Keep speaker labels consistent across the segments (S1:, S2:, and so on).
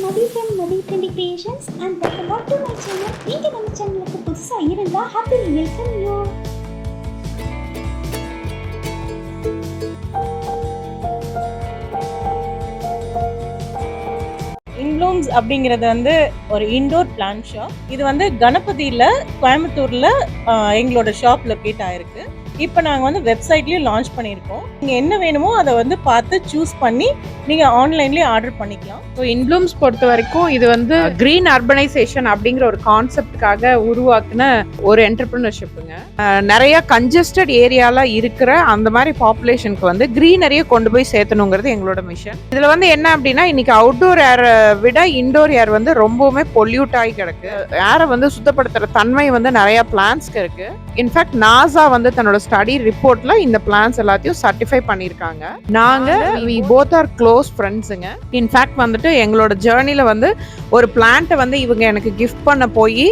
S1: Mathi from TrendyCreations and welcome back to my channel. நீங்க நம்ம சேனலுக்கு புதுசா இருந்தா happy welcome you.
S2: TrendyCreations அப்படிங்கிறது வந்து ஒரு இன்டோர் பிளான்ட் ஷாப். இது வந்து கணபதியில கோயம்புத்தூர்ல எங்களோட ஷாப் லொகேட் ஆயிருக்கு. இப்போ நாங்கள் வந்து வெப்சைட்லேயும் லான்ச் பண்ணியிருக்கோம். நீங்கள் என்ன வேணுமோ அதை வந்து பார்த்து சூஸ் பண்ணி நீங்கள் ஆன்லைன்லேயே ஆர்டர் பண்ணிக்கலாம்.
S3: ஸோ இன்ப்ளூம்ஸ் பொறுத்த வரைக்கும் இது வந்து கிரீன் அர்பனைசேஷன் அப்படிங்கிற ஒரு கான்செப்டுக்காக உருவாக்குன ஒரு என்டர்பிரினர்ஷிப்புங்க. நிறைய கன்ஜஸ்டட் ஏரியால இருக்கிற அந்த மாதிரி பாப்புலேஷனுக்கு வந்து கிரீனரியை கொண்டு போய் சேர்த்தணுங்கிறது எங்களோட மிஷன். இதில் வந்து என்ன அப்படின்னா இன்னைக்கு அவுட்டோர் ஏரை விட இன்டோர் ஏர் வந்து ரொம்பவுமே பொல்யூட் ஆகி கிடக்கு. ஏரை வந்து சுத்தப்படுத்துற தன்மை வந்து நிறைய பிளான்ஸ்க்கு இருக்கு. இன்ஃபேக்ட் நாசா வந்து தன்னோட ஸ்டடி ரிப்போர்ட்ல இந்த பிளான்ஸ் எல்லாத்தையும் சர்டிஃபை பண்ணியிருக்காங்க. நாங்க we both are close friendsங்க. இன்ஃபேக்ட் வந்துட்டு எங்களோட ஜேர்னில வந்து ஒரு பிளான்ட்டை வந்து இவங்க எனக்கு கிஃப்ட் பண்ண போய்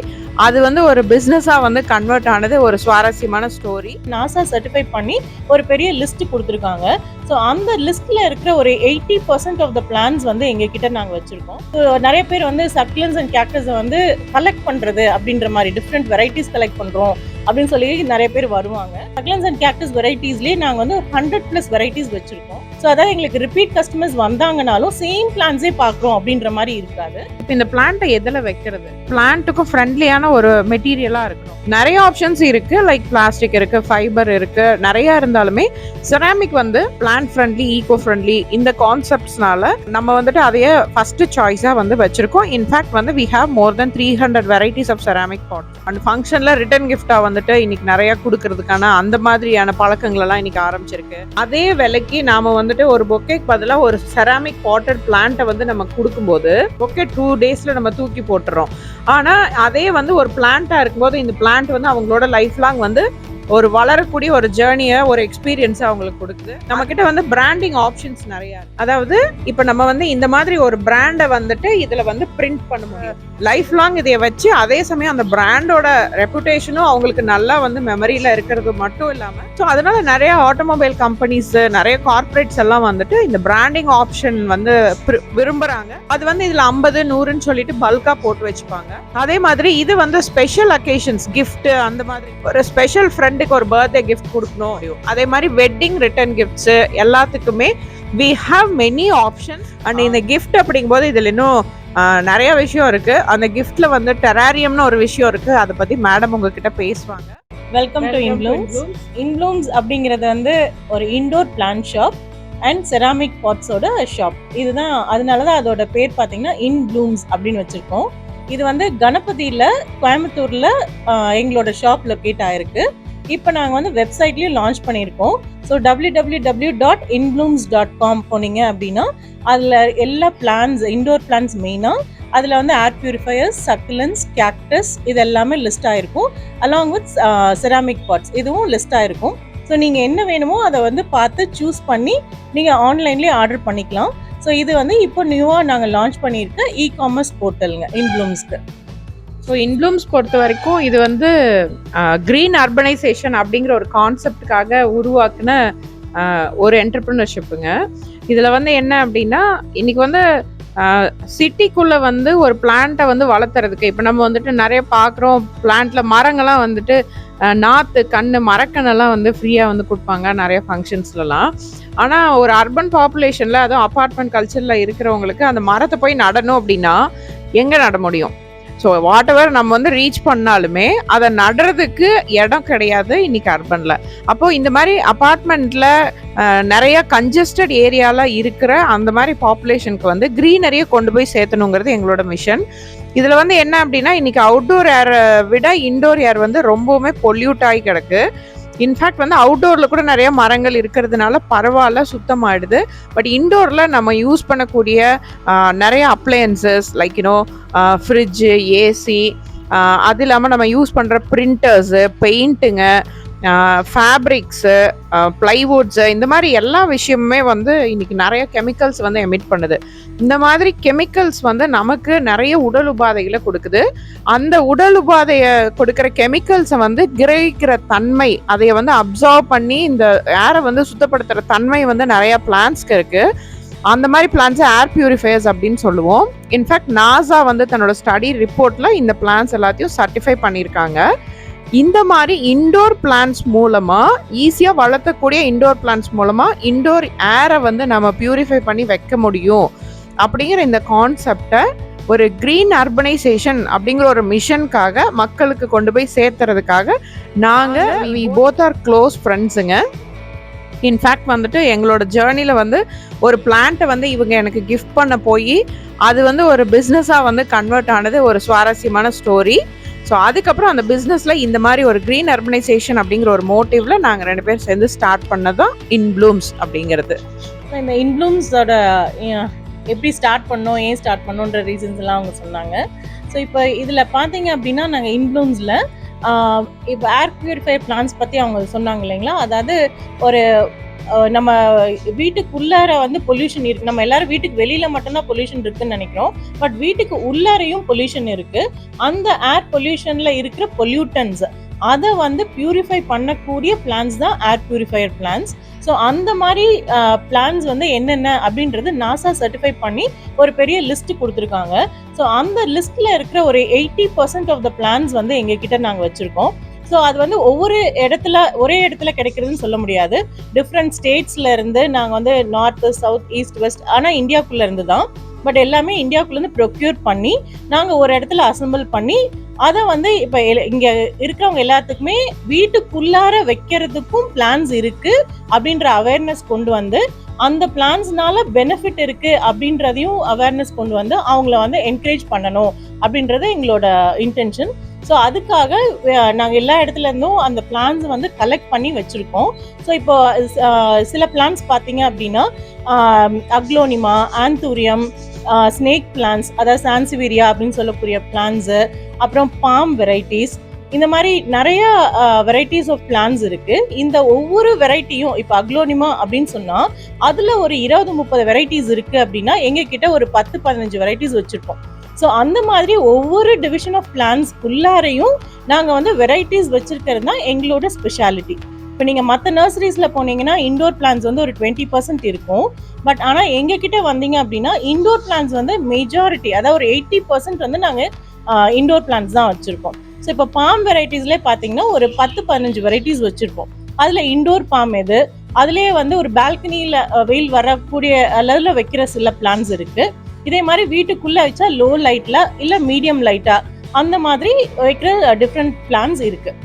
S3: அது வந்து ஒரு பிஸ்னஸா வந்து கன்வெர்ட் ஆனது ஒரு சுவாரஸ்யமான ஸ்டோரி.
S2: நாசா சர்டிஃபை பண்ணி ஒரு பெரிய லிஸ்ட் கொடுத்துருக்காங்க. ஸோ அந்த லிஸ்ட்ல இருக்கிற ஒரு 80% ஆஃப் த பிளான்ஸ் வந்து எங்ககிட்ட நாங்கள் வச்சிருக்கோம். நிறைய பேர் வந்து சக்லன்ஸ் அண்ட் கேக்டஸை வந்து கலெக்ட் பண்றது அப்படின்ற மாதிரி டிஃப்ரெண்ட் வெரைட்டிஸ் கலெக்ட் பண்றோம் அப்படின்னு சொல்லி நிறைய பேர் வருவாங்க. சக்லன்ஸ் அண்ட் கேக்டஸ் வெரைட்டிஸ்லேயே நாங்கள் வந்து 100+ வெரைட்டிஸ் வச்சிருக்கோம். ஸோ அதாவது எங்களுக்கு ரிப்பீட் கஸ்டமர்ஸ் வந்தாங்கனாலும் சேம் பிளான்ஸே பார்க்குறோம் அப்படின்ற மாதிரி இருக்காது.
S3: இப்போ இந்த பிளான்ட்டை எதில் வைக்கிறது? பிளான்ட்டுக்கும் ஃப்ரெண்ட்லியான ஒரு மெட்டீரியலாக இருக்கணும். நிறைய ஆப்ஷன்ஸ் இருக்கு, லைக் பிளாஸ்டிக் இருக்கு, ஃபைபர் இருக்கு, நிறைய இருந்தாலுமே செராமிக் வந்து பிளான்ட் ஃப்ரெண்ட்லி, ஈகோ ஃப்ரெண்ட்லி இந்த கான்செப்ட்ஸ்னால நம்ம வந்துட்டு அதையே ஃபர்ஸ்ட் சாய்ஸாக வந்து வச்சிருக்கோம். இன்ஃபேக்ட் வந்து we have more than 300 varieties of ceramic pots. And ஃபங்க்ஷனில் ரிட்டர்ன் கிஃப்டாக வந்துட்டு இன்னைக்கு நிறைய கொடுக்கறதுக்கான அந்த மாதிரியான பழக்கங்கள் எல்லாம் இன்னைக்கு ஆரம்பிச்சிருக்கு. அதே விலைக்கு நாம வந்துட்டு ஒரு பொக்கேக்கு பதிலாக ஒரு செராமிக் பாட்டட் பிளான்ட்டை வந்து நம்ம கொடுக்கும்போது பொக்கே 2 daysல நம்ம தூக்கி போட்டுறோம். ஆனா அதே வந்து ஒரு பிளான்ட்டா இருக்கும்போது இந்த பிளான்ட் வந்து அவங்களோட லைஃப் லாங் வந்து ஒரு வளரக்கூடிய ஒரு ஜேர்னியை ஒரு எக்ஸ்பீரியன்ஸை அவங்களுக்கு கொடுக்குது. நம்ம கிட்ட வந்து பிராண்டிங் ஆப்ஷன்ஸ் நிறைய இருக்கு. அதாவது இப்போ நம்ம வந்து இந்த மாதிரி ஒரு பிராண்டை வந்துட்டு இதுல வந்து பிரிண்ட் பண்ண முடியும். லைஃப் லாங் இதை வச்சு அதே சமயம் அந்த பிராண்டோட ரெப்புடேஷனும் அவங்களுக்கு நல்லா வந்து மெமரியில இருக்கிறது மட்டும் இல்லாம ஸோ அதனால நிறைய ஆட்டோமொபைல் கம்பெனிஸ் நிறைய கார்பரேட்ஸ் எல்லாம் வந்துட்டு இந்த பிராண்டிங் ஆப்ஷன் வந்து விரும்புறாங்க. அது வந்து இதுல 50, 100ன்னு சொல்லிட்டு பல்கா போட்டு வச்சுப்பாங்க. அதே மாதிரி இது வந்து ஸ்பெஷல் அக்கேஷன்ஸ் கிஃப்ட் அந்த மாதிரி ஒரு ஸ்பெஷல் ஃப்ரெண்டுக்கு ஒரு பர்த்டே கிஃப்ட் கொடுக்கணும். அதே மாதிரி வெட்டிங் ரிட்டர்ன் கிஃப்ட்ஸ் எல்லாத்துக்குமே we have many options. And இந்த கிஃப்ட் அப்படிங்கும்போது இதுல இன்னும் நிறைய விஷயம் இருக்கு. அந்த கிஃப்ட்ல வந்து டெராரியம்னு ஒரு விஷயம் இருக்கு. அதை பத்தி மேடம் உங்ககிட்ட பேசுவாங்க.
S2: வெல்கம் டு TrendyCreations அப்படிங்கிறது வந்து ஒரு indoor plant shop and ceramic பாட்ஸோட ஷாப். இதுதான் அதனாலதான் அதோட பேர் பார்த்தீங்கன்னா TrendyCreations அப்படின்னு வச்சிருக்கோம். இது வந்து கணபதியில கோயம்புத்தூர்ல எங்களோட ஷாப் லொகேட் ஆயிருக்கு. இப்போ நாங்கள் வந்து வெப்சைட்லேயும் லான்ச் பண்ணியிருக்கோம். ஸோ www.inbloomz.com போனீங்க அப்படின்னா அதில் எல்லா பிளான்ஸ் இன்டோர் பிளான்ஸ் மெயினாக அதில் வந்து ஏர் பியூரிஃபையர்ஸ், சக்குலன்ஸ், கேக்டஸ் இது எல்லாமே லிஸ்ட் ஆகிருக்கும். அலாங் வித் செராமிக் பாட்ஸ் இதுவும் லிஸ்ட் ஆகிருக்கும். ஸோ நீங்கள் என்ன வேணுமோ அதை வந்து பார்த்து சூஸ் பண்ணி நீங்கள் ஆன்லைன்லேயே ஆர்டர் பண்ணிக்கலாம். ஸோ இது வந்து இப்போ நியூவாக நாங்கள் லான்ச் பண்ணியிருக்க இ-காமர்ஸ் போர்ட்டலுங்க TrendyCreations.
S3: ஸோ இன்ப்ளூம்ஸ் பொறுத்த வரைக்கும் இது வந்து கிரீன் அர்பனைசேஷன் அப்படிங்கிற ஒரு கான்செப்டுக்காக உருவாக்குன ஒரு என்டர்பிரினர்ஷிப்புங்க. இதில் வந்து என்ன அப்படின்னா இன்னைக்கு வந்து சிட்டிக்குள்ளே வந்து ஒரு பிளான்ட்டை வந்து வளர்த்துறதுக்கு இப்போ நம்ம வந்துட்டு நிறைய பார்க்குறோம். பிளான்ட்டில் மரங்கள்லாம் வந்துட்டு நாற்று கன்று மரக்கண்ணெல்லாம் வந்து ஃப்ரீயாக வந்து கொடுப்பாங்க நிறைய ஃபங்க்ஷன்ஸ்லாம். ஆனால் ஒரு அர்பன் பாப்புலேஷனில் அதுவும் அப்பார்ட்மெண்ட் கல்ச்சரில் இருக்கிறவங்களுக்கு அந்த மரத்தை போய் நடணும் அப்படின்னா எங்கே நட முடியும்? ஸோ வாட் எவர் நம்ம வந்து ரீச் பண்ணாலுமே அதை நடுறதுக்கு இடம் கிடையாது இன்னைக்கு அர்பனில். அப்போது இந்த மாதிரி அப்பார்ட்மெண்ட்டில் நிறைய கன்ஜஸ்டட் ஏரியாவில் இருக்கிற அந்த மாதிரி பாப்புலேஷனுக்கு வந்து க்ரீனரியை கொண்டு போய் சேர்த்தணுங்கிறது எங்களோட மிஷன். இதில் வந்து என்ன அப்படின்னா இன்னைக்கு அவுட்டோர் ஏரை விட இன்டோர் ஏர் வந்து ரொம்பவுமே பொல்யூட் ஆகி கிடக்கு. இன்ஃபேக்ட் வந்து அவுட்டோரில் கூட நிறைய மரங்கள் இருக்கிறதுனால பரவாயில்ல சுத்தமாயிடுது. பட் இன்டோரில் நம்ம யூஸ் பண்ணக்கூடிய நிறைய அப்ளையன்சஸ் லைக் ஃப்ரிட்ஜு, ஏசி, அது இல்லாமல் நம்ம யூஸ் பண்ணுற பிரிண்டர்ஸு, பெயிண்ட்டுங்க, ஃபேப்ரிக்ஸு, பிளைவுட்ஸு இந்த மாதிரி எல்லா விஷயமுமே வந்து இன்னைக்கு நிறைய கெமிக்கல்ஸ் வந்து எமிட் பண்ணுது. இந்த மாதிரி கெமிக்கல்ஸ் வந்து நமக்கு நிறைய உடல் உபாதைகளை கொடுக்குது. அந்த உடல் உபாதையை கொடுக்குற கெமிக்கல்ஸை வந்து கிரகிக்கிற தன்மை, அதைய வந்து அப்சர்வ் பண்ணி இந்த ஏரை வந்து சுத்தப்படுத்துகிற தன்மை வந்து நிறைய பிளான்ஸ்க்கு இருக்குது. அந்த மாதிரி பிளான்ட்ஸை ஏர் பியூரிஃபையர்ஸ் அப்படின்னு சொல்லுவோம். இன்ஃபேக்ட் நாசா வந்து தன்னோட ஸ்டடி ரிப்போர்ட்ல இந்த பிளான்ட்ஸ் எல்லாத்தையும் சர்டிஃபை பண்ணியிருக்காங்க. இந்த மாதிரி இன்டோர் பிளான்ட்ஸ் மூலமா ஈஸியாக வளர்த்தக்கூடிய இன்டோர் பிளான்ட்ஸ் மூலமா இன்டோர் ஏரை வந்து நம்ம பியூரிஃபை பண்ணி வைக்க முடியும் அப்படிங்கிற இந்த கான்செப்டை ஒரு கிரீன் அர்பனைசேஷன் அப்படிங்கிற ஒரு மிஷனுக்காக மக்களுக்கு கொண்டு போய் சேர்த்துறதுக்காக நாங்கள் வி போத் ஆர் க்ளோஸ் ஃப்ரெண்ட்ஸுங்க. இன்ஃபேக்ட் வந்துட்டு எங்களோட ஜேர்னியில் வந்து ஒரு பிளான்ட்டை வந்து இவங்க எனக்கு கிஃப்ட் பண்ண போய் அது வந்து ஒரு பிஸ்னஸாக வந்து கன்வெர்ட் ஆனது ஒரு சுவாரஸ்யமான ஸ்டோரி. ஸோ அதுக்கப்புறம் அந்த பிஸ்னஸில் இந்த மாதிரி ஒரு க்ரீன் அர்பனைசேஷன் அப்படிங்கிற ஒரு மோட்டிவ்ல நாங்கள் 2 பேர் சேர்ந்து ஸ்டார்ட் பண்ணதான் இன்ப்ளூம்ஸ் அப்படிங்கிறது.
S2: இந்த இன்ப்ளூம்ஸோட எப்படி ஸ்டார்ட் பண்ணோம், ஏன் ஸ்டார்ட் பண்ணோன்ற ரீசன்ஸ் எல்லாம் அவங்க சொன்னாங்க. ஸோ இப்போ இதில் பார்த்தீங்க அப்படின்னா நாங்கள் இன்ப்ளூம்ஸில் இப்போ ஏர் பியூரிஃபையர் பிளான்ஸ் பற்றி அவங்க சொன்னாங்க இல்லைங்களா. அதாவது ஒரு நம்ம வீட்டுக்குள்ளார வந்து பொல்யூஷன் இருக்குது. நம்ம எல்லாரும் வீட்டுக்கு வெளியில் மட்டும்தான் பொல்யூஷன் இருக்குதுன்னு நினைக்கிறோம். பட் வீட்டுக்கு உள்ளாரையும் பொல்யூஷன் இருக்குது. அந்த ஏர் பொல்யூஷனில் இருக்கிற பொல்யூட்டன்ஸ் அதை வந்து பியூரிஃபை பண்ணக்கூடிய பிளான்ஸ் தான் ஏர் பியூரிஃபையர் பிளான்ஸ். ஸோ அந்த மாதிரி பிளான்ஸ் வந்து என்னென்ன அப்படின்றது நாசா சர்டிஃபை பண்ணி ஒரு பெரிய லிஸ்ட் கொடுத்துருக்காங்க. ஸோ அந்த லிஸ்ட்டில் இருக்கிற ஒரு 80% ஆஃப் த பிளான்ஸ் வந்து எங்ககிட்ட நாங்கள் வச்சுருக்கோம். ஸோ அது வந்து ஒவ்வொரு ஒரே இடத்துல கிடைக்கிறதுன்னு சொல்ல முடியாது. டிஃப்ரெண்ட் ஸ்டேட்ஸ்ல இருந்து நாங்கள் வந்து நார்த், சவுத், ஈஸ்ட், வெஸ்ட், ஆனால் இந்தியாவுக்குள்ள இருந்து தான். பட் எல்லாமே இந்தியாவுக்குள்ளேருந்து ப்ரொக்யூர் பண்ணி நாங்கள் ஒரு இடத்துல அசம்பிள் பண்ணி அதை வந்து இப்போ இங்கே இருக்கிறவங்க எல்லாத்துக்குமே வீட்டுக்குள்ளார வைக்கிறதுக்கும் பிளான்ஸ் இருக்கு அப்படின்ற அவேர்னஸ் கொண்டு வந்து அந்த பிளான்ஸ்னால பெனிஃபிட் இருக்கு அப்படின்றதையும் அவேர்னஸ் கொண்டு வந்து அவங்கள வந்து என்கரேஜ் பண்ணணும் அப்படின்றது எங்களோட இன்டென்ஷன். ஸோ அதுக்காக நாங்கள் எல்லா இடத்துல இருந்தும் அந்த பிளான்ஸ் வந்து கலெக்ட் பண்ணி வச்சுருக்கோம். ஸோ இப்போ சில பிளான்ஸ் பார்த்தீங்க அப்படின்னா அக்லோனிமா, ஆந்தூரியம், ஸ்னேக் பிளான்ஸ், அதாவது சான்சிவேரியா அப்படின்னு சொல்லக்கூடிய பிளான்ஸு, அப்புறம் பாம் வெரைட்டிஸ், இந்த மாதிரி நிறைய வெரைட்டிஸ் ஆஃப் பிளான்ஸ் இருக்கு. இந்த ஒவ்வொரு வெரைட்டியும் இப்போ அக்லோனிமா அப்படின்னு சொன்னா அதுல ஒரு 20-30 வெரைட்டிஸ் இருக்கு அப்படின்னா எங்க கிட்ட ஒரு 10-15 வெரைட்டிஸ் வச்சிருக்கோம். ஸோ அந்த மாதிரி ஒவ்வொரு டிவிஷன் ஆஃப் பிளான்ஸ்க்குள்ளாரையும் நாங்கள் வந்து வெரைட்டிஸ் வச்சிருக்கிறது தான் எங்களோட ஸ்பெஷாலிட்டி. இப்போ நீங்கள் மற்ற நர்சரிஸில் போனீங்கன்னா இண்டோர் பிளான்ஸ் வந்து ஒரு 20% இருக்கும். பட் ஆனால் எங்ககிட்ட வந்தீங்க அப்படின்னா இண்டோர் பிளான்ஸ் வந்து மெஜாரிட்டி, அதாவது ஒரு 80% வந்து நாங்கள் இண்டோர் பிளான்ஸ் தான் வச்சுருக்கோம். ஸோ இப்போ பாம் வெரைட்டிஸ்லேயே பார்த்தீங்கன்னா ஒரு 10-15 வெரைட்டிஸ் வச்சுருக்கோம். அதில் இண்டோர் பாம் எது, அதுலேயே வந்து ஒரு பால்கனியில் வெயில் வரக்கூடிய அளவில் வைக்கிற சில பிளான்ஸ் இருக்குது. இதே மாதிரி வீட்டுக்குள்ளே வச்சா லோ லைட்டில் இல்லை மீடியம் லைட்டாக அந்த மாதிரி வைக்கிற டிஃப்ரெண்ட் பிளான்ஸ் இருக்குது.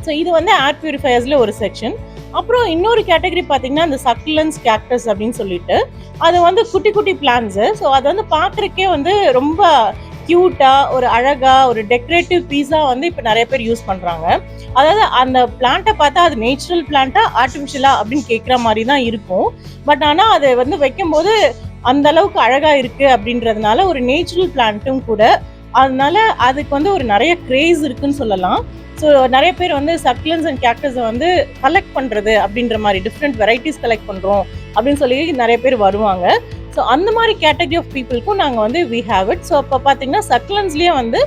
S2: ஸோ இது வந்து ஏர் பியூரிஃபையர்ஸில் ஒரு செக்ஷன். அப்புறம் இன்னொரு கேட்டகரி பார்த்தீங்கன்னா இந்த சக்குலன்ஸ், கேக்டஸ் அப்படின்னு சொல்லிட்டு அது வந்து குட்டி குட்டி பிளான்ஸு. ஸோ அது வந்து பார்க்குறக்கே வந்து ரொம்ப க்யூட்டாக, ஒரு அழகாக, ஒரு டெக்கரேட்டிவ் பீஸாக வந்து இப்போ நிறைய பேர் யூஸ் பண்ணுறாங்க. அதாவது அந்த பிளான்ட்டை பார்த்தா அது நேச்சுரல் பிளான்ட்டா ஆர்டிஃபிஷியலா அப்படின்னு கேட்குற மாதிரி தான் இருக்கும். பட் ஆனால் அதை வந்து வைக்கும்போது அந்த அளவுக்கு அழகா இருக்கு அப்படின்றதுனால ஒரு நேச்சுரல் பிளான்ட்டும் கூட, அதனால அதுக்கு வந்து ஒரு நிறைய கிரேஸ் இருக்குன்னு சொல்லலாம். ஸோ நிறைய பேர் வந்து சக்லன்ஸ் அண்ட் கேக்டஸை வந்து கலெக்ட் பண்ணுறது அப்படின்ற மாதிரி டிஃப்ரெண்ட் வெரைட்டிஸ் கலெக்ட் பண்ணுறோம் அப்படின்னு சொல்லி நிறைய பேர் வருவாங்க. ஸோ அந்த மாதிரி கேட்டகரி ஆஃப் பீப்புளுக்கும் நாங்கள் வந்து வி ஹேவ் இட். ஸோ இப்போ பார்த்தீங்கன்னா சக்லன்ஸ்லேயே வந்து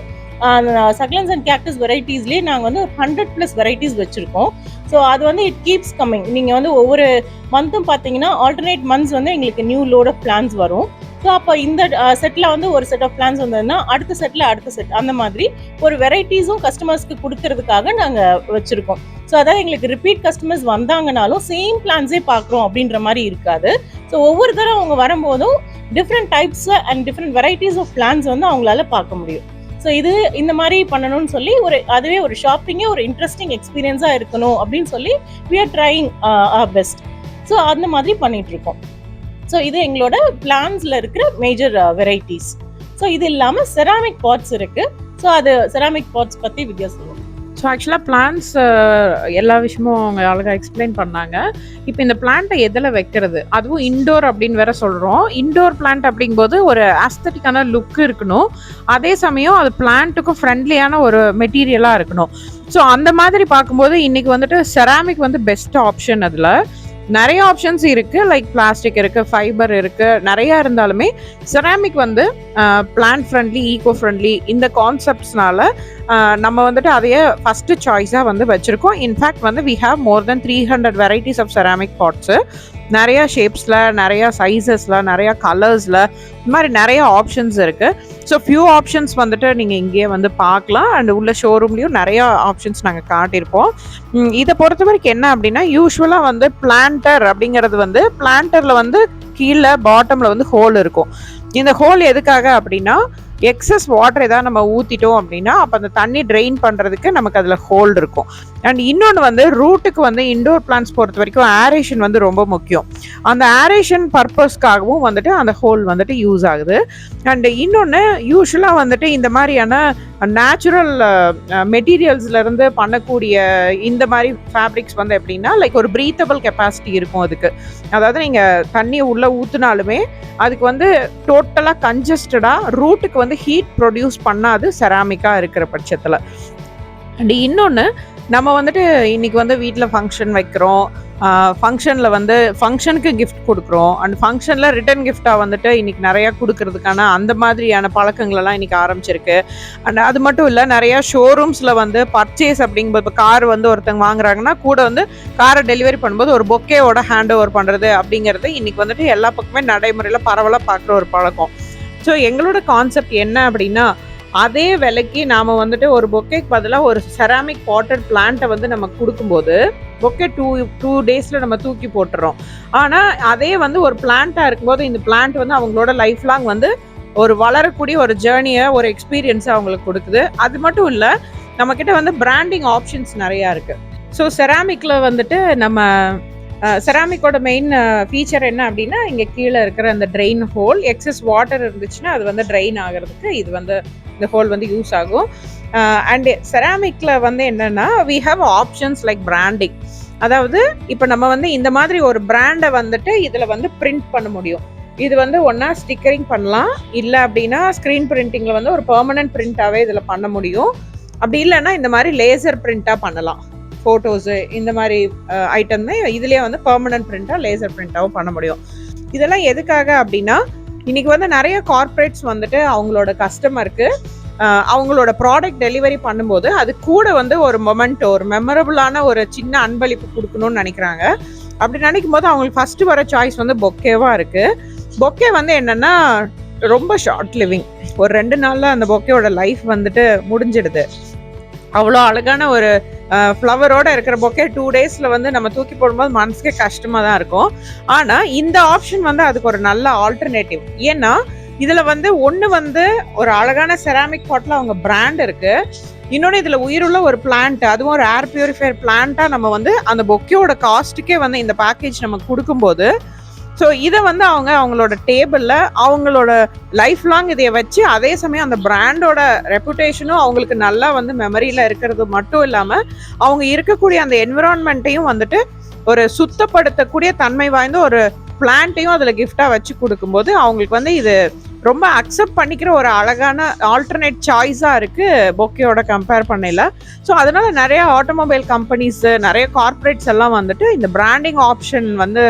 S2: சக்லன்ஸ் அண்ட் கேக்டஸ் வெரைட்டிஸ்லேயே நாங்கள் வந்து ஒரு 100+ வெரைட்டிஸ் வச்சுருக்கோம். ஸோ அது வந்து இட் கீப்ஸ் கம்மிங். நீங்கள் வந்து ஒவ்வொரு மந்த்தும் பார்த்தீங்கன்னா ஆல்டர்னேட் மந்த்ஸ் வந்து எங்களுக்கு நியூ லோட் ஆஃப் பிளான்ஸ் வரும். ஸோ அப்போ இந்த செட்டில் வந்து ஒரு செட் ஆஃப் பிளான்ஸ் வந்ததுன்னா அடுத்த செட்டில் அடுத்த செட், அந்த மாதிரி ஒரு வெரைட்டிஸும் கஸ்டமர்ஸ்க்கு கொடுக்கறதுக்காக நாங்கள் வச்சுருக்கோம். ஸோ அதாவது எங்களுக்கு ரிப்பீட் கஸ்டமர்ஸ் வந்தாங்கனாலும் சேம் பிளான்ஸே பார்க்குறோம் அப்படின்ற மாதிரி இருக்காது. ஸோ ஒவ்வொரு தடவை அவங்க வரும்போதும் different types and different varieties of plans வந்து அவங்களால பார்க்க முடியும். ஸோ இது இந்த மாதிரி பண்ணணும்னு சொல்லி அதுவே ஒரு ஷாப்பிங்கே ஒரு இன்ட்ரெஸ்டிங் எக்ஸ்பீரியன்ஸாக இருக்கணும் அப்படின்னு சொல்லி we are trying our best. So அந்த மாதிரி பண்ணிட்டு இருக்கோம். ஸோ இது எங்களோட பிளான்ஸ்ல இருக்கிற மேஜர் வெரைட்டிஸ். ஸோ இது இல்லாமல் செராமிக் பாட்ஸ் இருக்கு. ஸோ அது செராமிக் பாட்ஸ் பற்றி வித்யா சொல்லுவோம்.
S3: ஸோ ஆக்சுவலாக பிளான்ஸ் எல்லா விஷயமும் அவங்க அழகாக எக்ஸ்பிளைன் பண்ணாங்க. இப்போ இந்த பிளான்ட்டை எதில் வைக்கிறது, அதுவும் இன்டோர் அப்படின்னு வேற சொல்கிறோம். இன்டோர் பிளான்ட் அப்படிங்கும்போது ஒரு ஆஸ்தட்டிக்கான லுக் இருக்கணும், அதே சமயம் அது பிளான்ட்டுக்கும் ஃப்ரெண்ட்லியான ஒரு மெட்டீரியலாக இருக்கணும். ஸோ அந்த மாதிரி பார்க்கும்போது இன்னைக்கு வந்துட்டு செராமிக் வந்து பெஸ்ட் ஆப்ஷன். அதில் நிறைய ஆப்ஷன்ஸ் இருக்குது, லைக் பிளாஸ்டிக் இருக்குது, ஃபைபர் இருக்குது, நிறையா இருந்தாலுமே செராமிக் வந்து பிளான்ட் ஃப்ரெண்ட்லி, ஈகோ ஃப்ரெண்ட்லி இந்த கான்செப்ட்ஸ்னால நம்ம வந்துட்டு அதையே ஃபஸ்ட்டு சாய்ஸாக வந்து வச்சுருக்கோம். இன்ஃபேக்ட் வந்து we have more than 300 varieties of ceramic pots. நிறைய ஷேப்ஸில், நிறையா சைஸஸில், நிறையா கலர்ஸில், இந்த மாதிரி நிறைய ஆப்ஷன்ஸ் இருக்குது. ஸோ ஃபியூ ஆப்ஷன்ஸ் வந்துட்டு நீங்கள் இங்கேயே வந்து பார்க்கலாம். அண்ட் உள்ள ஷோரூம்லேயும் நிறையா ஆப்ஷன்ஸ் நாங்கள் காட்டியிருப்போம். இதை பொறுத்த வரைக்கும் என்ன அப்படின்னா, யூஸ்வலாக வந்து பிளான்டர் அப்படிங்கிறது வந்து பிளான்டரில் வந்து கீழே பாட்டமில் வந்து ஹோல் இருக்கும். இந்த ஹோல் எதுக்காக அப்படின்னா, எக்ஸஸ் வாட்டர் ஏதாவது நம்ம ஊற்றிட்டோம் அப்படின்னா அப்போ அந்த தண்ணி ட்ரெயின் பண்ணுறதுக்கு நமக்கு அதில் ஹோல் இருக்கும். அண்ட் இன்னொன்று வந்து ரூட்டுக்கு வந்து இண்டோர் பிளான்ட்ஸ் பொறுத்த வரைக்கும் ஏரேஷன் வந்து ரொம்ப முக்கியம். அந்த ஏரேஷன் பர்பஸ்க்காகவும் வந்துட்டு அந்த ஹோல் வந்துட்டு யூஸ் ஆகுது. அண்ட் இன்னொன்று யூஸ்வலாக வந்துட்டு இந்த மாதிரியான நேச்சுரல் மெட்டீரியல்ஸ்லேருந்து பண்ணக்கூடிய இந்த மாதிரி ஃபேப்ரிக்ஸ் வந்து எப்படின்னா லைக் ஒரு ப்ரீத்தபிள் கெப்பாசிட்டி இருக்கும் அதுக்கு. அதாவது நீங்கள் தண்ணியை உள்ளே ஊற்றினாலுமே அதுக்கு வந்து டோட்டலாக கன்ஜஸ்டடாக ரூட்டுக்கு வந்து ஹீட் ப்ரொடியூஸ் பண்ணாது செராமிக்காக இருக்கிற பட்சத்தில். அண்ட் இன்னொன்று, நம்ம வந்துட்டு இன்றைக்கி வந்து வீட்டில் ஃபங்க்ஷன் வைக்கிறோம், ஃபங்க்ஷனில் வந்து ஃபங்க்ஷனுக்கு கிஃப்ட் கொடுக்குறோம். அண்ட் ஃபங்க்ஷனில் ரிட்டன் கிஃப்டாக வந்துட்டு இன்றைக்கி நிறையா கொடுக்கறதுக்கான அந்த மாதிரியான பழக்கங்களெல்லாம் இன்றைக்கி ஆரம்பிச்சிருக்கு. அண்ட் அது மட்டும் இல்லை, நிறையா ஷோரூம்ஸில் வந்து பர்ச்சேஸ் அப்படிங்கும்போது இப்போ கார் வந்து ஒருத்தங்க வாங்குறாங்கன்னா கூட வந்து காரை டெலிவரி பண்ணும்போது ஒரு பொக்கேவோட ஹேண்ட் ஓவர் பண்ணுறது அப்படிங்கிறது இன்றைக்கி வந்துட்டு எல்லா பக்கமே நடைமுறையில் பரவலாக பார்க்குற ஒரு பழக்கம். ஸோ எங்களோட கான்செப்ட் என்ன அப்படின்னா, அதே விலைக்கு நாம் வந்துட்டு ஒரு பொக்கேக்கு பதிலாக ஒரு செராமிக் பாட்டட் பிளான்ட்டை வந்து நம்ம கொடுக்கும்போது பொக்கே டூ டேஸில் நம்ம தூக்கி போட்டுறோம். ஆனால் அதே வந்து ஒரு பிளான்ட்டாக இருக்கும்போது இந்த பிளான்ட் வந்து அவங்களோட லைஃப் லாங் வந்து ஒரு வளரக்கூடிய ஒரு ஜேர்னியை, ஒரு எக்ஸ்பீரியன்ஸை அவங்களுக்கு கொடுக்குது. அது மட்டும் இல்லை, நம்மக்கிட்ட வந்து பிராண்டிங் ஆப்ஷன்ஸ் நிறையா இருக்குது. ஸோ செராமிக்கில் வந்துட்டு நம்ம செராமிக்கோட மெயின் ஃபீச்சர் என்ன அப்படின்னா, இங்கே கீழே இருக்கிற அந்த ட்ரெயின் ஹோல், எக்ஸஸ் வாட்டர் இருந்துச்சுன்னா அது வந்து ட்ரெயின் ஆகிறதுக்கு இது வந்து இந்த ஹோல் வந்து யூஸ் ஆகும். அண்ட் செராமிக்கில் வந்து என்னென்னா we have options like branding. அதாவது இப்போ நம்ம வந்து இந்த மாதிரி ஒரு பிராண்டை வந்துட்டு இதில் வந்து பிரிண்ட் பண்ண முடியும். இது வந்து ஒன்றா ஸ்டிக்கரிங் பண்ணலாம், இல்லை அப்படின்னா ஸ்க்ரீன் பிரிண்டிங்கில் வந்து ஒரு பெர்மனன்ட் பிரிண்ட்டாகவே இதில் பண்ண முடியும். அப்படி இல்லைன்னா இந்த மாதிரி லேசர் பிரிண்ட்டாக பண்ணலாம். ஃபோட்டோஸு இந்த மாதிரி ஐட்டம் தான் இதுலேயே வந்து பெர்மனன்ட் பிரிண்ட்டாக, லேசர் பிரிண்ட்டாகவும் பண்ண முடியும். இதெல்லாம் எதுக்காக அப்படின்னா, இன்றைக்கி வந்து நிறைய கார்ப்பரேட்ஸ் வந்துட்டு அவங்களோட கஸ்டமருக்கு அவங்களோட ப்ராடக்ட் டெலிவரி பண்ணும்போது அது கூட வந்து ஒரு மொமெண்ட்டோ, ஒரு மெமரபுளான ஒரு சின்ன அன்பளிப்பு கொடுக்கணும்னு நினைக்கிறாங்க. அப்படி நினைக்கும் போது அவங்களுக்கு ஃபஸ்ட்டு வர சாய்ஸ் வந்து பொக்கேவாக இருக்குது. பொக்கே வந்து என்னென்னா ரொம்ப ஷார்ட் லிவிங், ஒரு 2 நாளில் அந்த பொக்கேவோட லைஃப் வந்துட்டு முடிஞ்சிடுது. அவ்வளோ அழகான ஒரு ஃப்ளவரோடு இருக்கிற பொக்கே 2 டேஸில் வந்து நம்ம தூக்கி போடும்போது மனசுக்கே கஷ்டமாக தான் இருக்கும். ஆனால் இந்த ஆப்ஷன் வந்து அதுக்கு ஒரு நல்ல ஆல்டர்னேட்டிவ். ஏன்னா இதில் வந்து ஒன்று வந்து ஒரு அழகான செராமிக் பாட்டில் அவங்க பிராண்ட் இருக்குது, இன்னொன்று இதில் உயிருள்ள ஒரு பிளான்ட், அதுவும் ஒரு ஏர் பியூரிஃபையர் பிளான்ட்டாக நம்ம வந்து அந்த பொக்கேயோட காஸ்ட்டுக்கே வந்து இந்த பேக்கேஜ் நம்ம கொடுக்கும்போது, ஸோ இதை வந்து அவங்களோட டேபிளில் அவங்களோட லைஃப் லாங் இதை வச்சு அதே சமயம் அந்த பிராண்டோட ரெப்புடேஷனும் அவங்களுக்கு நல்லா வந்து மெமரியில் இருக்கிறது மட்டும் இல்லாமல் அவங்க இருக்கக்கூடிய அந்த என்விரான்மெண்ட்டையும் வந்துட்டு ஒரு சுத்தப்படுத்தக்கூடிய தன்மை வாய்ந்த ஒரு பிளான்ட்டையும் அதில் கிஃப்டாக வச்சு கொடுக்கும்போது அவங்களுக்கு வந்து இது ரொம்ப அக்செப்ட் பண்ணிக்கிற ஒரு அழகான ஆல்டர்னேட் சாய்ஸாக இருக்குது பொக்கேயோட கம்பேர் பண்ணல. ஸோ அதனால் நிறைய ஆட்டோமொபைல் கம்பெனிஸு, நிறைய கார்ப்பரேட்ஸ் எல்லாம் வந்துட்டு இந்த பிராண்டிங் ஆப்ஷன் வந்து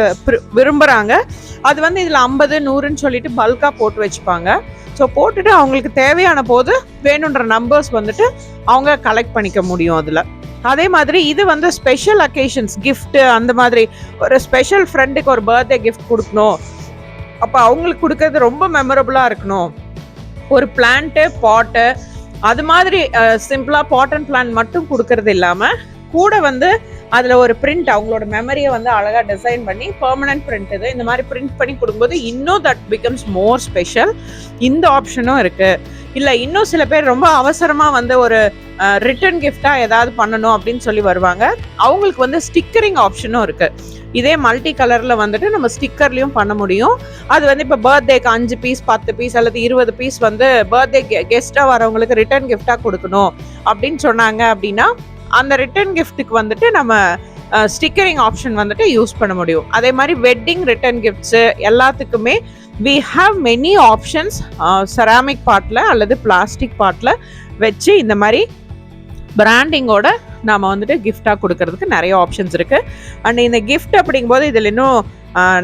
S3: விரும்புகிறாங்க. அது வந்து இதில் 50, 100ன்னு சொல்லிட்டு பல்காக போட்டு வச்சுப்பாங்க. ஸோ போட்டுட்டு அவங்களுக்கு தேவையான போது வேணுன்ற நம்பர்ஸ் வந்துட்டு அவங்க கலெக்ட் பண்ணிக்க முடியும் அதில். அதே மாதிரி இது வந்து ஸ்பெஷல் அக்கேஷன்ஸ், கிஃப்ட்டு, அந்த மாதிரி ஒரு ஸ்பெஷல் ஃப்ரெண்டுக்கு ஒரு பர்த்டே கிஃப்ட் கொடுக்கணும், அப்போ அவங்களுக்கு கொடுக்கறது ரொம்ப மெமரபுளாக இருக்கணும், ஒரு பிளான்ட்டு, பாட்டு, அது மாதிரி சிம்பிளாக பாட் அண்ட் பிளான்ட் மட்டும் கொடுக்கறது இல்லாமல் கூட வந்து அதில் ஒரு பிரிண்ட், அவங்களோட மெமரியை வந்து அழகாக டிசைன் பண்ணி பெர்மனன்ட் பிரிண்ட் இது இந்த மாதிரி பிரிண்ட் பண்ணி கொடுக்கும்போது இன்னும் தட் பிகம்ஸ் மோர் ஸ்பெஷல். இந்த ஆப்ஷனும் இருக்குது. இல்லை இன்னும் சில பேர் ரொம்ப அவசரமாக வந்து ஒரு ரிட்டன் கிஃப்டாக ஏதாவது பண்ணணும் அப்படின்னு சொல்லி வருவாங்க, அவங்களுக்கு வந்து ஸ்டிக்கரிங் ஆப்ஷனும் இருக்குது. இதே மல்டி கலரில் வந்துட்டு நம்ம ஸ்டிக்கர்லையும் பண்ண முடியும். அது வந்து இப்போ பர்த்டேக்கு 5 பீஸ், 10 பீஸ் அல்லது 20 பீஸ் வந்து பர்த்டே கெஸ்ட்டாக வரவங்களுக்கு ரிட்டன் கிஃப்டாக கொடுக்கணும் அப்படின்னு சொன்னாங்க அப்படின்னா அந்த ரிட்டன் கிஃப்ட்டுக்கு வந்துட்டு நம்ம ஸ்டிக்கரிங் ஆப்ஷன் வந்துட்டு யூஸ் பண்ண முடியும். அதே மாதிரி வெட்டிங் ரிட்டன் கிஃப்ட்ஸு எல்லாத்துக்குமே we have many options. Ceramic bottle அல்லது பிளாஸ்டிக் பாட்டில் வச்சு இந்த மாதிரி பிராண்டிங்கோட நாம் வந்துட்டு கிஃப்டாக கொடுக்கறதுக்கு நிறைய ஆப்ஷன்ஸ் இருக்குது. அண்ட் இந்த கிஃப்ட் அப்படிங்கும்போது இதில் இன்னும்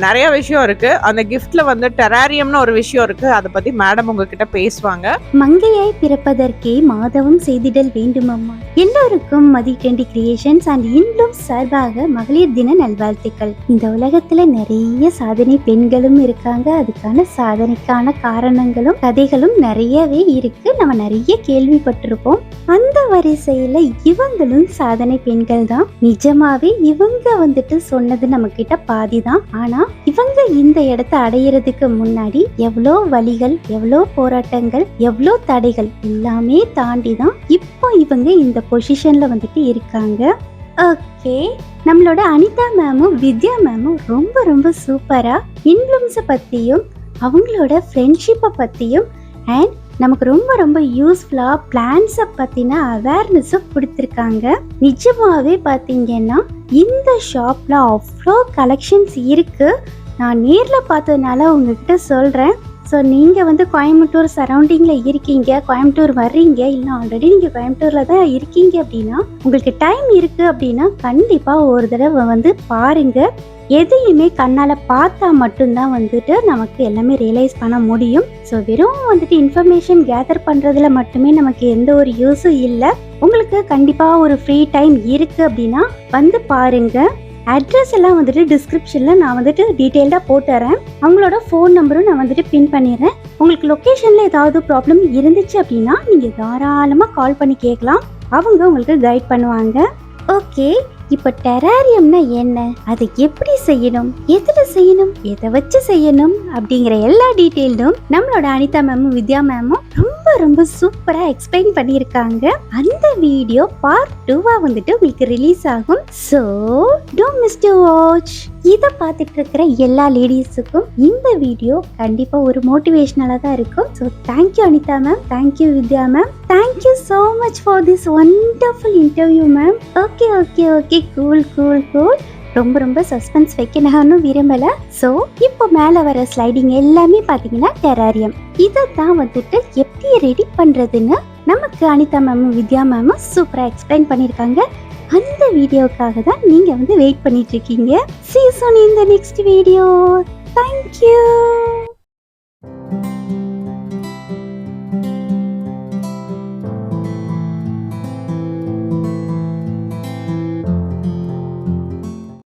S3: நிறைய விஷயம் இருக்கு. அந்த கிஃப்ட்ல வந்து டெராரியம்னு ஒரு விஷயம் இருக்கு. அதை பத்தி மேடம் உங்ககிட்ட பேசுவாங்க.
S1: மங்கையாய் பிறப்பதற்கே மாதவம் செய்திடல் வேண்டும் அம்மா. எல்லோருக்கும் மதி ட்ரெண்டி கிரியேஷன்ஸ் அண்ட் இன்ப்ளூம்ஸ் சார்பாக மகளிர் தின நல்வாழ்த்துக்கள். இந்த உலகத்துல நிறைய சாதனை பெண்களும் இருக்காங்க. அதுக்கான சாதனைக்கான காரணங்களும் கதைகளும் நிறையவே இருக்கு. நம்ம நிறைய கேள்விப்பட்டிருப்போம். அந்த வரிசையில இவங்களும் சாதனை பெண்கள் தான். நிஜமாவே இவங்க வந்துட்டு சொன்னது நம்ம கிட்ட பாதிதான். ஆனா இவங்க இந்த இடத்தை அடையிறதுக்கு முன்னாடி எவ்வளோ வழிகள், எவ்வளோ போராட்டங்கள், எவ்வளோ தடைகள் எல்லாமே தாண்டி தான் இப்போ இவங்க இந்த பொசிஷன்ல வந்துட்டு இருக்காங்க. ஓகே, நம்மளோட அனிதா மேமும் வித்யா மேமும் ரொம்ப ரொம்ப சூப்பரா இன்ஃப்ளூயன்ஸை பத்தியும் அவங்களோட ஃப்ரெண்ட்ஷிப்பை பத்தியும் அண்ட் நமக்கு ரொம்ப ரொம்ப யூஸ்ஃபுல்லா பிளான்ஸை பத்தின அவேர்னஸும் கொடுத்துருக்காங்க. நிஜமாவே பார்த்தீங்கன்னா இந்த ஷாப்ல அவ்வளோ கலெக்ஷன்ஸ் இருக்கு. நான் நேரில் பார்த்ததுனால உங்ககிட்ட சொல்கிறேன். ஸோ நீங்கள் வந்து கோயம்புத்தூர் சரௌண்டிங்கில் இருக்கீங்க, கோயம்புத்தூர் வர்றீங்க, இல்லை ஆல்ரெடி நீங்கள் கோயம்புத்தூரில் தான் இருக்கீங்க அப்படின்னா உங்களுக்கு டைம் இருக்குது அப்படின்னா கண்டிப்பாக ஒரு தடவை வந்து பாருங்கள். எதையுமே கண்ணால் பார்த்தா மட்டும்தான் வந்துட்டு நமக்கு எல்லாமே ரியலைஸ் பண்ண முடியும். ஸோ வெறும் வந்துட்டு இன்ஃபர்மேஷன் கேதர் பண்ணுறதுல மட்டுமே நமக்கு எந்த ஒரு யூஸும் இல்லை. உங்களுக்கு கண்டிப்பாக ஒரு ஃப்ரீ டைம் இருக்குது அப்படின்னா வந்து பாருங்கள். அட்ரஸ் எல்லாம் வந்துட்டு டிஸ்கிரிப்ஷனில் நான் வந்துட்டு டீட்டெயில்டாக போட்டுறேன். அவங்களோட ஃபோன் நம்பரும் நான் வந்துட்டு பின் பண்ணிடுறேன். உங்களுக்கு லொக்கேஷனில் ஏதாவது ப்ராப்ளம் இருந்துச்சு அப்படின்னா நீங்கள் தாராளமாக கால் பண்ணி கேட்கலாம். அவங்க உங்களுக்கு கைட் பண்ணுவாங்க. ஓகே, இப்போ டெராரியம்னா என்ன, அதை எப்படி செய்யணும், எதில் செய்யணும், எதை வச்சு செய்யணும் அப்படிங்கிற எல்லா டீட்டெயிலும் நம்மளோட அனிதா மேமும் வித்யா மேமும் ரொம்ப ரொம்ப சூப்பரா எக்ஸ்பிளைன் பண்ணியிருக்காங்க. அந்த வீடியோ பார்ட் 2 வந்துட்டு உங்களுக்கு ரிலீஸ் ஆகும். So don't miss to watch. இதை பார்த்துட்டு இருக்கிற எல்லா லேடிஸுக்கும் இந்த வீடியோ கண்டிப்பா ஒரு மோட்டிவேஷனலா தான் இருக்கும். So thank you Anitha ma'am, thank you Vidya ma'am, thank you so much for this wonderful interview ma'am. Okay okay okay, cool cool cool. ரொம்ப ரொம்ப சஸ்பென்ஸ் வைக்க நான் விரும்பலை. ஸோ இப்போ மேலே வர ஸ்லைடிங் எல்லாமே பார்த்தீங்கன்னா டெராரியம். இதை தான் வந்துட்டு எப்படி ரெடி பண்ணுறதுன்னு நமக்கு அனிதா மேமும் வித்யா மேமும் சூப்பராக எக்ஸ்பிளைன் பண்ணியிருக்காங்க. அந்த வீடியோக்காக தான் நீங்கள் வந்து வெயிட் பண்ணிட்டு இருக்கீங்க. See you soon in the next video. Thank you.